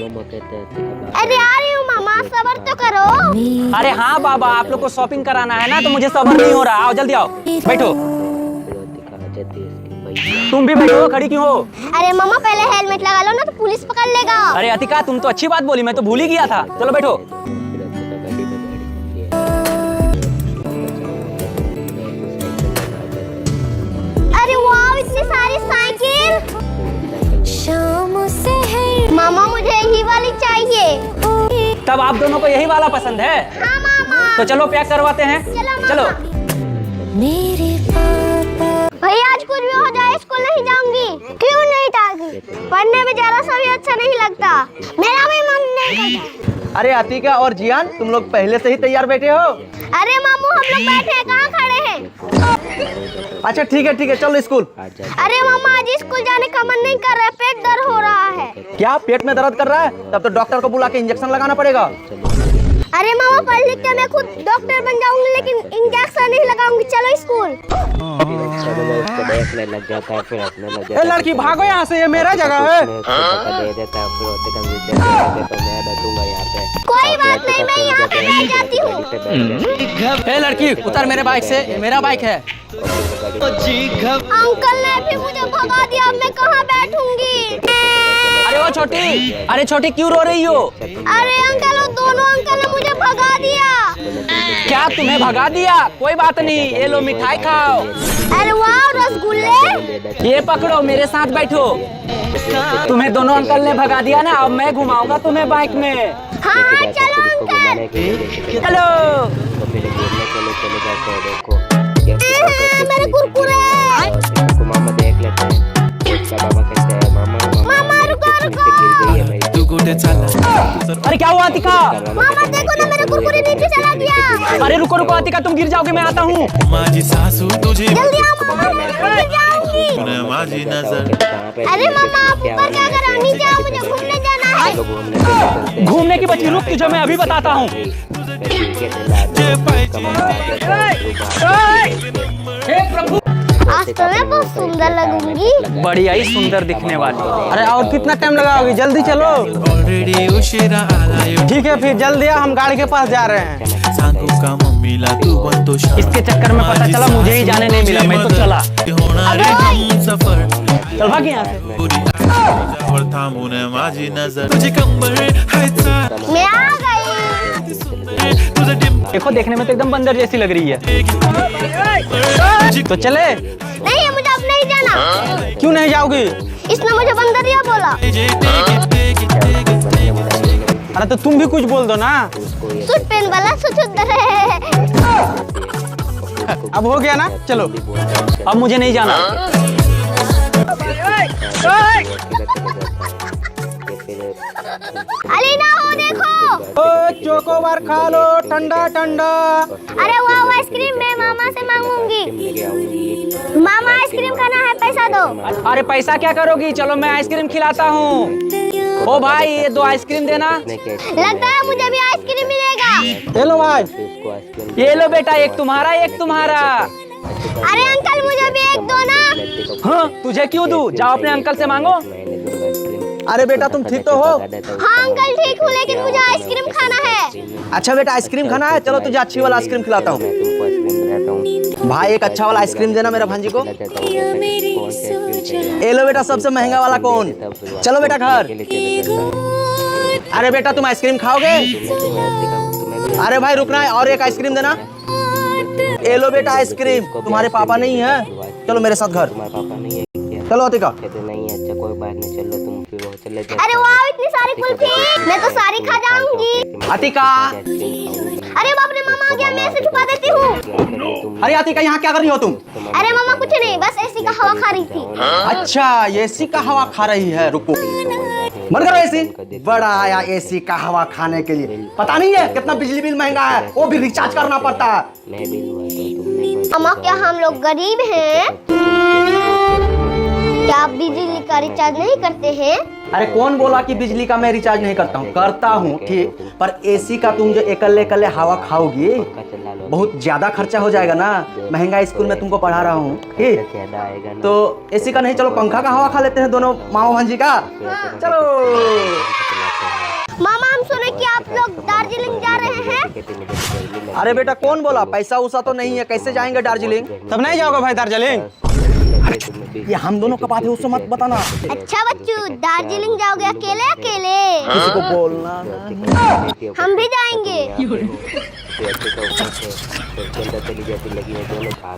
अरे आ रही हूँ मामा, सब्र तो करो। अरे हाँ बाबा, आप लोग को शॉपिंग कराना है ना, तो मुझे सब्र नहीं हो रहा। आओ जल्दी आओ, बैठो। तुम भी बैठो, खड़ी क्यों हो? अरे मामा पहले हेलमेट लगा लो ना, तो पुलिस पकड़ लेगा। अरे अतिका, तुम तो अच्छी बात बोली, मैं तो भूल ही गया था। चलो बैठो। अरे वाह, इतनी सारी साइकिल। मामा मुझे यही वाली चाहिए। तब आप दोनों को यही वाला पसंद है? हाँ मामा। तो चलो पैक करवाते हैं। चलो। भैया आज कुछ भी हो जाए स्कूल नहीं जाऊंगी। क्यों नहीं जाऊंगी? पढ़ने में जरा सा भी अच्छा नहीं लगता। मेरा भी मन नहीं करता। अरे अतिका और जियान, तुम लोग पहले से ही तैयार बैठे हो? अरे मामू, हम लोग बैठे हैं, कहाँ खड़े हैं? अच्छा ठीक है, चलो स्कूल। अरे मामा आज स्कूल जाने का मन नहीं कर रहा है, पेट दर्द हो रहा है। क्या पेट में दर्द कर रहा है? तब तो डॉक्टर को बुला के इंजेक्शन लगाना पड़ेगा। अरे मामा पढ़ लिख के मैं खुद डॉक्टर बन जाऊंगी, लेकिन इंजेक्शन नहीं लगाऊंगी। चलो स्कूल। ए लड़की भागो यहाँ से, ये मेरा जगह है। कोई बात नहीं, मैं यहाँ पे बैठ जाती हूँ। ए लड़की, उतर मेरे बाइक से, ये मेरा बाइक है। अंकल ने भी मुझे भगा दिया, अब मैं कहाँ बैठूंगी? अरे वो छोटी, अरे छोटी क्यों रो रही हो? अरे अंकल, वो दोनों अंकल ने मुझे भगा दिया। क्या तुम्हें भगा दिया? कोई बात नहीं, ये लो मिठाई खाओ। अरे वाह, रसगुल्ले। ये पकड़ो, मेरे साथ बैठो। तुम्हें दोनों अंकल ने भगा दिया ना, अब मैं घुमाऊंगा तुम्हें बाइक में। हाँ चलो अंकल। चलो। मेरे कुरकुरे। मामा रुको। अरे क्या हुआ अतिका? मामा देखो ना, मेरे कुरकुरे नीचे चला गया। अरे रुको अतिका, तुम गिर जाओगे, मैं आता हूँ। जल्दी आओ मामा, मैं गिर जाऊंगी। अरे मामा आप ऊपर क्या कर रहे हो? नीचे आओ, मुझे घूमने जाना है। घूमने की बच्ची, रुक, तुझे मैं अभी बताता हूँ। आज तो मैं बहुत सुंदर लगूंगी। बढ़िया ही सुंदर दिखने वाली। अरे और कितना टाइम लगाओगी? जल्दी चलो। ठीक है फिर जल्दी आ, हम गाड़ी के पास जा रहे हैं। इसके चक्कर में पता चला मुझे ही जाने नहीं मिला, मैं तो चला। चल भाग यहाँ से। मैं आ गई। देखो, देखने में तो एकदम बंदर जैसी लग रही है। तो चले? नहीं, मुझे अब नहीं जाना। क्यों नहीं जाओगी? इसने मुझे बंदरिया बोला। अरे तो तुम भी कुछ बोल दो ना। सूट पहन वाला सुचुदर है। अब हो गया ना, चलो। अब मुझे नहीं जाना। अली ना हो, देखो। ओ चोकोबार खा लो, ठंडा ठंडा। अरे वाह, आइसक्रीम मैं मामा से मांगूंगी। मामा आइसक्रीम खाना है, पैसा दो। अरे पैसा क्या करोगी? चलो मैं आइसक्रीम खिलाता हूँ। ओ भाई, ये 2 आइसक्रीम देना। लगता है मुझे भी आइसक्रीम मिलेगा। ये लो भाई। ये लो बेटा, एक तुम्हारा एक तुम्हारा। अरे अंकल मुझे भी एक दो ना। हाँ, तुझे क्यों दूं? जाओ अपने अंकल से मांगो। अरे बेटा तुम ठीक तो हो? हाँ अंकल ठीक हूँ, लेकिन मुझे आइसक्रीम खाना है। अच्छा बेटा आइसक्रीम खाना है, चलो तुझे अच्छी वाला आइसक्रीम खिलाता हूँ। भाई एक अच्छा वाला आइसक्रीम देना मेरा भांजी को। ये लो बेटा सबसे महंगा वाला कोन। चलो बेटा घर। अरे बेटा तुम आइसक्रीम खाओगे? अरे भाई रुकना है, और एक आइसक्रीम देना। ये लो बेटा आइसक्रीम। तुम्हारे पापा नहीं है, चलो मेरे साथ घर। चलो अतिका। नहीं अच्छा कोई बात नहीं, चलो तुम फिर वो चले जाओ। अरे वाह, इतनी सारी कुल्फी, मैं तो सारी खा जाऊंगी। अतिका। अरे बाप रे, मामा आ गया, मैं इसे छुपा देती हूँ। अरे अतिका यहाँ क्या कर रही हो तुम? अरे मामा कुछ नहीं, बस एसी का हवा खा रही थी। अच्छा एसी का हवा खा रही है, रुको बंद करो एसी। बड़ा आया एसी का हवा खाने के लिए। पता नहीं है कितना बिजली बिल महंगा है, वो भी रिचार्ज करना पड़ता है। मैं भी हुआ तो तुमने मामा क्या हम लोग गरीब हैं? क्या आप बिजली का रिचार्ज नहीं करते हैं? अरे कौन बोला कि बिजली का मैं रिचार्ज नहीं करता हूँ? करता हूँ ठीक, पर एसी का तुम जो एकले हवा खाओगी बहुत ज्यादा खर्चा हो जाएगा ना। महंगा स्कूल में तुमको पढ़ा रहा हूँ ठीक, तो एसी का नहीं, चलो पंखा का हवा खा लेते हैं दोनों मामा भांजी का। चलो कहते मुझे तो गर्मी लग अरे बेटा कौन बोला, पैसा उसा तो नहीं है, कैसे जाएंगे दार्जिलिंग? तब नहीं जाओगे भाई दार्जिलिंग? ये हम दोनों का बात है, उससे मत बताना, अच्छा बच्चू, दार्जिलिंग जाओगे अकेले अकेले? किसी को बोलना नहीं। हम भी जाएंगे।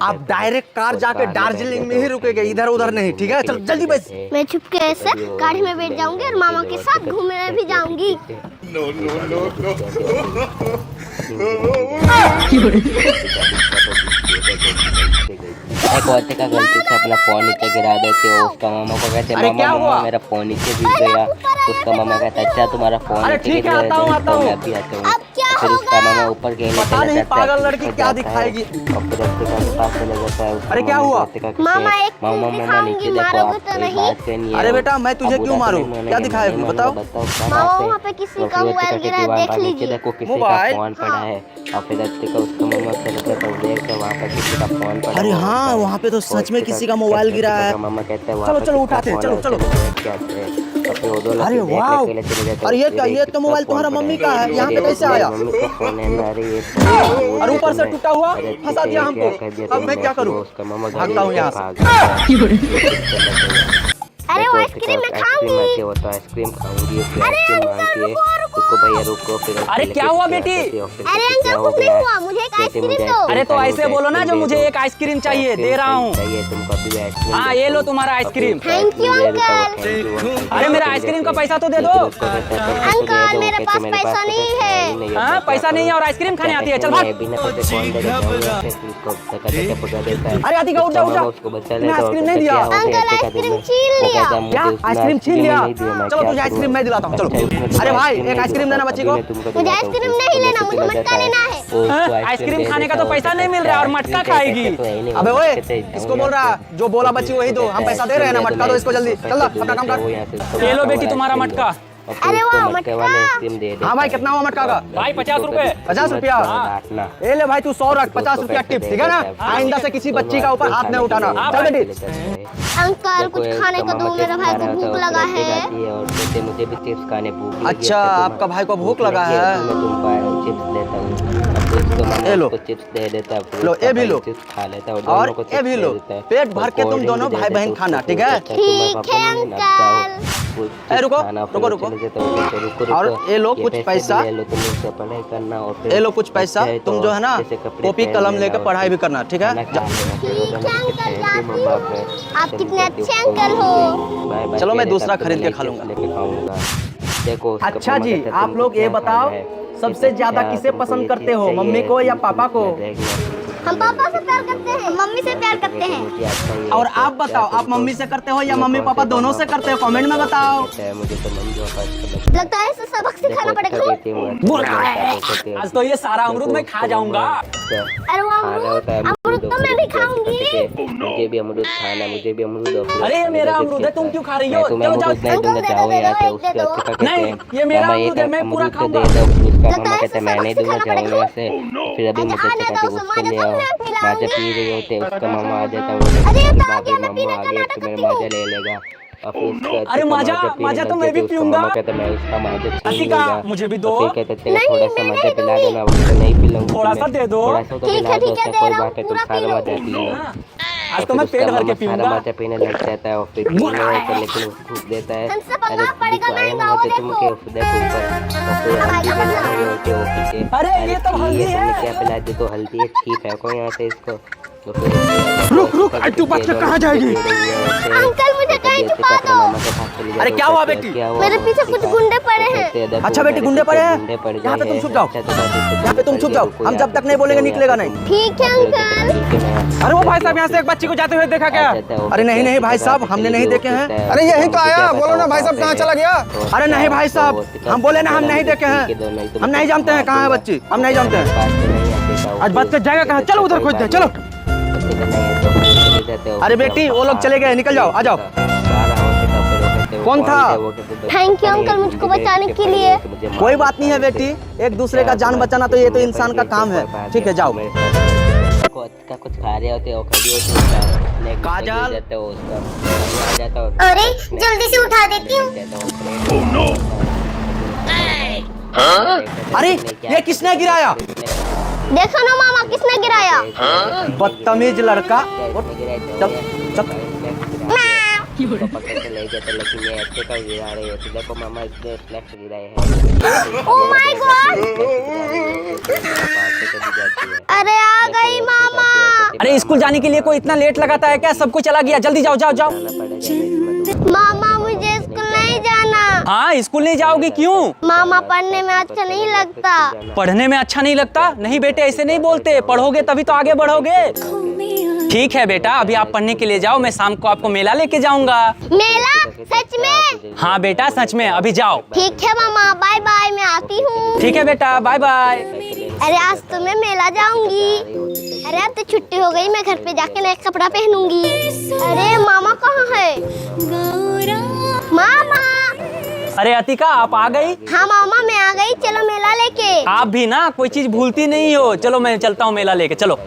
आप डायरेक्ट कार जाके दार्जिलिंग में ही रुकेंगे, इधर उधर नहीं, ठीक है? चल जल्दी बस। मैं चुपके ऐसे गाड़ी में बैठ जाऊंगी और मामा के साथ घूमने भी जाऊंगी। एक औरत का गलती से अपना फोन नीचे गिरा देते हो, उसका मामा को कहते अरे क्या मामा हुआ? मेरा फोन नीचे गिर गया। उसका मामा कहता अच्छा तुम्हारा फोन अरे नीचे ठीक है, गिर आता हूँ, गया, आता तो हूँ। मैं भी आता हूँ। अब क्या फिर उसका होगा? मामा ऊपर खेलने पता चला नहीं जाता है, पागल लड़की फिर क्या जाता है, दिखाएगी। और फिर अस्तिका के पास चला जाता है। उसका अरे क्या मामा हुआ? अस्तिका कहते, मामा, एक चीज मामा दिखाऊंगी, नीचे देखो, मारोगे आप तो एक नहीं? बात करनी है। अरे बेटा मैं तुझे अब क्यों बुरा मारूं? तो नहीं क्या मानेंगे, दिखाएगी नहीं बताओ? मानेंगे, क्या मामा, बात है? वहाँ पे किसी और का फिर मोबाइल अस्तिका के गिरा है, दीवार देख पर नीचे लीजिए। देखो किसी का मोबाइल? फोन पड़ा है, और फिर अस्तिका उसका मामा चला जाता है, देखते वहाँ पर किसी का फोन पड़ा अरे हुआ हाँ, होता है। वहाँ पे तो सच में और किसी का मोबाइल गिरा है। मामा कहता है चलो, वहाँ पर चलो, किसका उठाते हैं, फोन चलो, है, चलो। देख के आते हैं। और फिर वो दो लोग अरे देखने वाह! के लिए चले जाते हैं। अरे ये क्या, ये किसका तो मोबाइल फोन तुम्हारा पड़ा मम्मी का है, यहाँ पे अरे कैसे मेरी आया? मम्मी का फोन है ना, अरे ये और ऊपर से टूटा हुआ अरे फंसा दिया क्या हमको। कर दिया अब मैं तुमने? क्या करूँ? उसका मामा भागता हूँ यहाँ से। भाग गया। अरे वो देखो, आइसक्रीम मैं आइसक्रीम खाऊंगी। आती है, वो तो आइसक्रीम खाऊंगी, फिर आइसक्रीम मांगती है, रुको भैया रुको, फिर अरे क्या हुआ बेटी? अरे अंकल कुछ नहीं हुआ, मुझे एक आइसक्रीम दो। अरे तो ऐसे बोलो ना, जो मुझे एक आइसक्रीम चाहिए, दे रहा हूँ। चाहिए तुमको अभी भी आइसक्रीम। हाँ, ये लो तुम्हारा आइसक्रीम। Thank you, uncle. अरे मेरा आइसक्रीम का पैसा तो दे दो। अंकल मेरे पास पैसा नहीं है। हाँ, पैसा नहीं है और आइसक्रीम खाने आती है, चल भाग। अरे आतिका उठ जा, उठ जा। तुमने आइसक्रीम नहीं दिया। अंकल आइसक्रीम छीन लिया। क्या आइसक्रीम छीन लिया? चलो तुझे आइसक्रीम मैं दिलाता हूँ, चलो। अरे भाई एक आइसक्रीम देना बच्ची को। मुझे आइसक्रीम नहीं लेना, मुझे मटका लेना है। आइसक्रीम खाने का तो पैसा नहीं मिल रहा और मटका खाएगी। अबे ओए, इसको बोल रहा है, जो बोला बच्ची वही दो, हम पैसा दे रहे हैं ना, मटका दो इसको जल्दी, चल अपना काम कर। ये लो बेटी तुम्हारा मटका। अरे वाह, मटका। हाँ भाई कितना हुआ मटका का? भाई 50 रुपए। 50 रुपया? ये ले भाई तू 100 रख, 50 रुपया टिप, ठीक है ना? आइंदा से किसी बच्ची का ऊपर हाथ नहीं उठाना, चल बेटी। अंकल कुछ खाने को दो, मेरे भाई को भूख लगा है। और कहते मुझे भी चिप्स खाने भूख लगी है। अच्छा, आपका भाई को भूख लगा है? मैं तुमको चिप्स देता हूँ। अब उसको मामा ये लो। उसको चिप्स दे देता है, फिर लो, उसका ये भी भाई लो। चिप्स खा लेता है और और दोनों को ये चिप्स भी दे लो, देता है। पेट भर और के तुम कोल्ड दोनों ड्रिंक भाई दे बहन देता खाना, उसको, ठीक है? कहता तुम्हारे ठीक पापा है, ने ना जाओ, वो चिप्स रुको, खाना, फिर रुको, वो रुको। चले जाते हैं, वो कहते रुको, रुको, और ये लो कुछ पैसे पैसा। भी ले लो, तुम उससे पढ़ाई करना, और फिर ये लो कुछ पैसा, बच्चे तुम तो जो है ना जैसे कपड़े कॉपी पहन कलम लेना लेकर और पढ़ाई फिर भी करना, ठीक है? खाना खा लेना, फिर वो दोनों अंकल, कहते हैं, जाती "माँ बाप है, आप चल कितने जाती अच्छे हूँ, अंकल हो। बाय बाय चलो, मैं कह दूसरा देता, खरीद के फिर खा मैं लूंगा। चिप्स लेके खाऊंगा। देखो उसका अच्छा मामा जी, कहता है, आप तुम लोग ये कितना बताओ, खाना है? सबसे कहता, ज्यादा अच्छा, किसे तुमको पसंद ये करते चीज़ हो, चाहिए, मम्मी को या तुम पापा को? हम पापा से प्यार करते हैं, मम्मी से प्यार करते हैं। मुझे अच्छा ही है, और तो आप बताओ, क्या आप तुमको- मम्मी से करते हो या तुम्हें मम्मी कौन पापा से दोनों से पापा करते हो? कमेंट में बताओ। कहता है, मुझे तो मम्मी पापा अच्छा लगता है। लगता है इसे सबक सिखाना देखो, पड़ेगा। कहती है, मुझे अच्छा बोल रहा लगता है, है। कहते हैं, आज तो ये सारा अमरूद मैं खा जाऊंगा। अरे वो खाना होता है अमरूद तो मैं भी खाऊंगी। मुझे भी अमरूद खाना, मुझे भी अमरूद दो। अरे ये मेरा अमरूद है, तुम क्यों खा रही हो? मैं तुम्हें जाओ, जाओ। अमरूद नहीं दूंगा, अंकल, जाओ दे दो, यहाँ से। दे दो, उसके दे दो। अच्छे का कहते नहीं, हैं, ये मेरा मामा अमरूद एक है, मैं पूरा अमरूद तो खाऊंगा। दे दो। फिर उसका लगता मामा है कहता है, इसे मैं सबक नहीं दूंगा, सिखाना जाओ पड़ेगा। यहाँ से। फिर अभी मुझे आने कहते दो, उसको समाने ले दो, आओ। मैं पिलाऊंगी। माजा पी रही होते, उसका मामा आ जाता है, वो अरे ये कहता तो है, आ गया, मैं मामा पीने आ का गया, नाटक तो मेरा करती हूँ। माजा ले लेगा। और फिर उसका अरे अच्छे का माजा, पीने माजा तो लग मैं भी जाते, उसका पीऊंगा। मामा कहता है, मैं उसका माजा छीन अतिका, लूंगा। मुझे भी दो। तो फिर कहते तेरा नहीं, थोड़ा सा मैं माजा नहीं पिला दूंगी। देना, वो नहीं पिलाऊंगी थोड़ा सा तुम्हें। दे दो। थोड़ा सा तो ठीक है, पिला दो, ठीक है, उसका दे कोई रहा हूँ, बात है, तुम पूरा सारा पी लो। माजा पी लो। हाँ, आज तो मैं उसका पेट भर के मामा सारा पीऊंगा। माजा पीने लग जाता है, और फिर पीने लगता है, लेकिन वो थूक देता है। हमसे पंगा अरे पड़ेगा दिखाया नहीं, ना गाओ मुझे, देखो। तुम के देखो ऊपर, और फिर हल्दी भी लग रही होती है वो पीछे। अरे ये तो हल्दी तुमने है। क्या पिला दी? तो हल्दी है, ठीक है, कोई यहाँ से इसको। तो फिर रुक, रुक, तू बच्चा कहाँ जाएगी? अंकल, मुझे कहीं छुपा दो। अरे क्या हुआ बेटी? मेरे पीछे कुछ गुंडे पड़े हैं। अच्छा बेटी, गुंडे पड़े हैं? यहाँ पे तुम छुप जाओ, यहाँ पे तुम छुप जाओ, हम जब तक नहीं बोलेंगे निकलेगा नहीं। ठीक है अंकल। अरे वो भाई साहब यहाँ से एक बच्ची को जाते हुए देखा क्या? अरे नहीं नहीं भाई साहब, हमने नहीं देखे हैं। अरे यहीं तो आया, बोलो ना भाई साहब कहाँ चला गया? अरे नहीं भाई साहब, हम बोले ना हम नहीं देखे हैं, हम नहीं जानते हैं कहाँ है बच्ची, हम नहीं जानते हैं। आज बात कर जाएगा कहाँ? चलो उधर खोज दे, चलो। अरे बेटी, वो लोग चले गए, निकल जाओ, आ जाओ। कौन था? थैंक यू अंकल, मुझको बचाने के लिए। कोई बात नहीं है बेटी, एक दूसरे का जान बचाना तो ये तो इंसान का काम है। ठीक है, जाओ। का कुछ खा रहे होते हो, खड़ी होती है, काजल। जाते हो उसका आ जाता हो। अरे जल्दी से उठा देती हूँ। अरे ये किसने गिराया? देखो ना मामा किसने गिराया। बदतमीज लड़का। चल चल। पकड़ के ले जाते, लेकिन ये ऐसे का गिरा रहे हैं। तो देखो मामा इसने फ्लैक्स गिराए हैं। Oh my God. अरे आ गई मामा। अरे स्कूल जाने के लिए कोई इतना लेट लगाता है क्या? सब कुछ चला गया, जल्दी जाओ जाओ जाओ। मामा मुझे स्कूल नहीं जाना। हाँ स्कूल नहीं जाओगी क्यों? मामा पढ़ने में अच्छा नहीं लगता। पढ़ने में अच्छा नहीं लगता? नहीं बेटे ऐसे नहीं बोलते, पढ़ोगे तभी तो आगे बढ़ोगे। ठीक है बेटा, अभी आप पढ़ने के लिए जाओ, मैं शाम को आपको मेला लेके जाऊंगा। मेला? सच में? हाँ बेटा सच में, अभी जाओ। ठीक है मामा, बाय बाय, मैं आती हूँ। ठीक है बेटा, बाय बाय। अरे आज तो मैं मेला जाऊंगी। अरे अब तो छुट्टी हो गई, मैं घर पे जाके नया कपड़ा पहनूंगी। अरे मामा कहाँ है? मामा। अरे अतिका आप आ गई? हाँ मामा मैं आ गई, चलो मेला लेके। आप भी ना कोई चीज भूलती नहीं हो। चलो मैं चलता हूँ मेला लेके, चलो।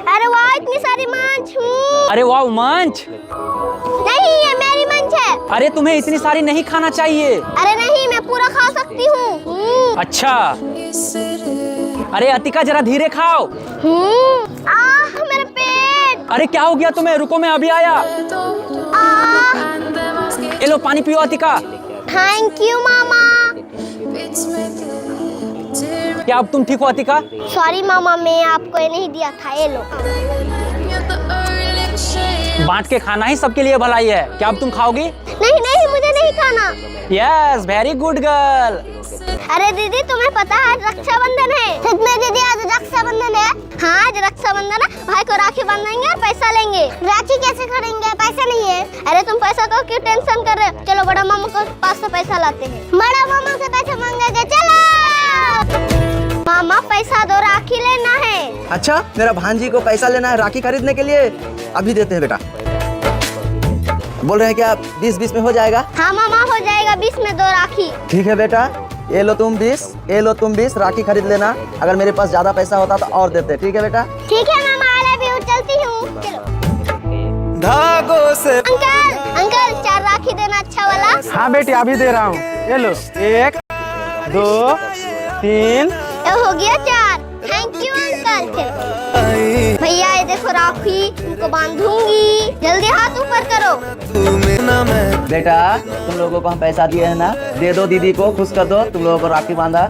अरे वाह इतनी सारी मंच हूँ। अरे वाह मंच? नहीं ये मेरी मंच है। अरे तुम्हें इतनी सारी नहीं खाना चाहिए। अरे नहीं मैं पूरा खा सकती हूँ। अच्छा। अरे अतिका जरा धीरे खाओ। मेरा पेट। अरे क्या हो गया तुम्हें? रुको मैं अभी आया। ये लो पानी पियो अतिका। थैंक यू मामा। क्या अब तुम ठीक हो अतिका? सॉरी मामा मैं आपको ये नहीं दिया था, ये लो। बांट के खाना ही सबके लिए भलाई है। क्या अब तुम खाओगी? नहीं नहीं मुझे नहीं खाना। Yes very good girl. अरे दीदी तुम्हें पता है रक्षाबंधन है? सच में दीदी आज रक्षाबंधन है? हाँ आज रक्षाबंधन है, भाई को राखी बांधेंगे और पैसा लेंगे। राखी कैसे खरीदेंगे? पैसा नहीं है। अरे तुम पैसा को क्यों टेंशन कर रहे हो? चलो बड़ा मामा को पास से पैसा लाते हैं। बड़ा मामा से पैसा मांगेंगे, चलो। मामा पैसा दो, राखी लेना है। अच्छा मेरा भांजी को पैसा लेना है राखी खरीदने के लिए? अभी देते हैं बेटा। बोल रहे हैं क्या 20-20 में हो जाएगा? हाँ मामा हो जाएगा, 20 में दो राखी। ठीक है बेटा, ये लो तुम 20, ये लो तुम 20, राखी खरीद लेना। अगर मेरे पास ज्यादा पैसा होता तो और देते। ठीक है बेटा? ठीक है मामा, आई लव यू, चलती हूँ। चलो। धागों से। अंकल अंकल 4 राखी देना अच्छा वाला। हाँ बेटी अभी दे रहा हूँ। ये लो 1 2 3। ये हो गया 4। Thank you uncle. चलो भैया ये देखो राखी, इनको बांधूंगी। जल्दी हाथ ऊपर करो। बेटा तुम लोगों को हम पैसा दिए हैं ना, दे दो दीदी को, खुश कर दो। तुम लोगों को राखी बांधा।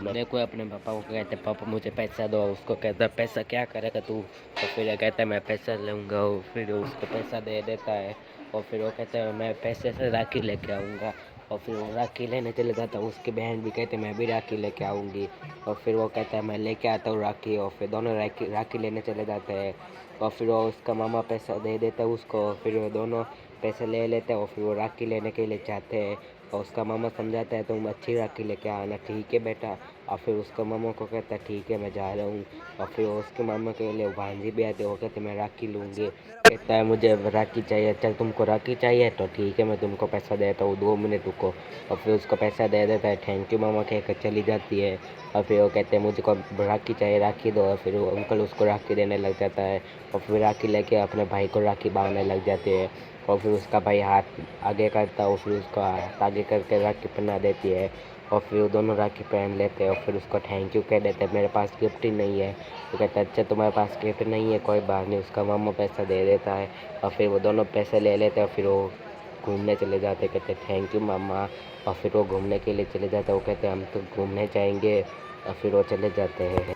मेरे को अपने पापा को कहते पापा मुझे पैसा दो। उसको कहता पैसा क्या करेगा तू? और फिर कहता है मैं पैसा लूँगा। और फिर उसको पैसा दे देता है। और फिर वो कहता है मैं पैसे से राखी लेके आऊँगा। और फिर वो राखी लेने चले जाता है। उसकी बहन भी कहते मैं भी राखी लेके आऊँगी। और फिर वो कहता है मैं लेके आता हूँ राखी। और फिर दोनों राखी लेने चले जाते हैं। और फिर वो उसका मामा पैसा दे देता है उसको। फिर वो दोनों पैसे ले लेते हैं। और फिर वो राखी लेने के लिए जाते हैं। और उसका मामा समझाता है तुम अच्छी राखी लेके आना, ठीक है बेटा। और फिर उसका मामा को कहता है ठीक है मैं जा रहा हूँ। और फिर उसके मामा के लिए भांजी भी आते, वो कहते मैं राखी लूँगी। कहता है मुझे राखी चाहिए। चल तुमको राखी चाहिए तो ठीक है मैं तुमको पैसा देता हूँ, 2 मिनट रुको। और फिर उसको पैसा दे देता है। थैंक यू मामा कहकर चली जाती है। और फिर वो कहते हैं मुझको राखी चाहिए, राखी दो। और फिर वो अंकल उसको राखी देने लग जाता है। और फिर राखी लेके अपने भाई को राखी बांधने लग जाते हैं। और फिर उसका भाई हाथ आगे करता है। और फिर उसको हाथ आगे करके राखी पहना देती है। और फिर वो दोनों राखी पहन लेते हैं। और फिर उसको थैंक यू कह देते हैं, मेरे पास गिफ्ट ही नहीं है। तो कहता है अच्छा तुम्हारे पास गिफ्ट नहीं है, कोई बात नहीं। उसका मामा पैसा दे देता है। और फिर वो दोनों पैसे ले लेते हैं। और फिर वो घूमने चले जाते हैं। कहते थैंक यू मामा। और फिर वो घूमने के लिए चले जाते हैं। वो कहते हैं हम तो घूमने जाएंगे। और फिर वो चले जाते हैं।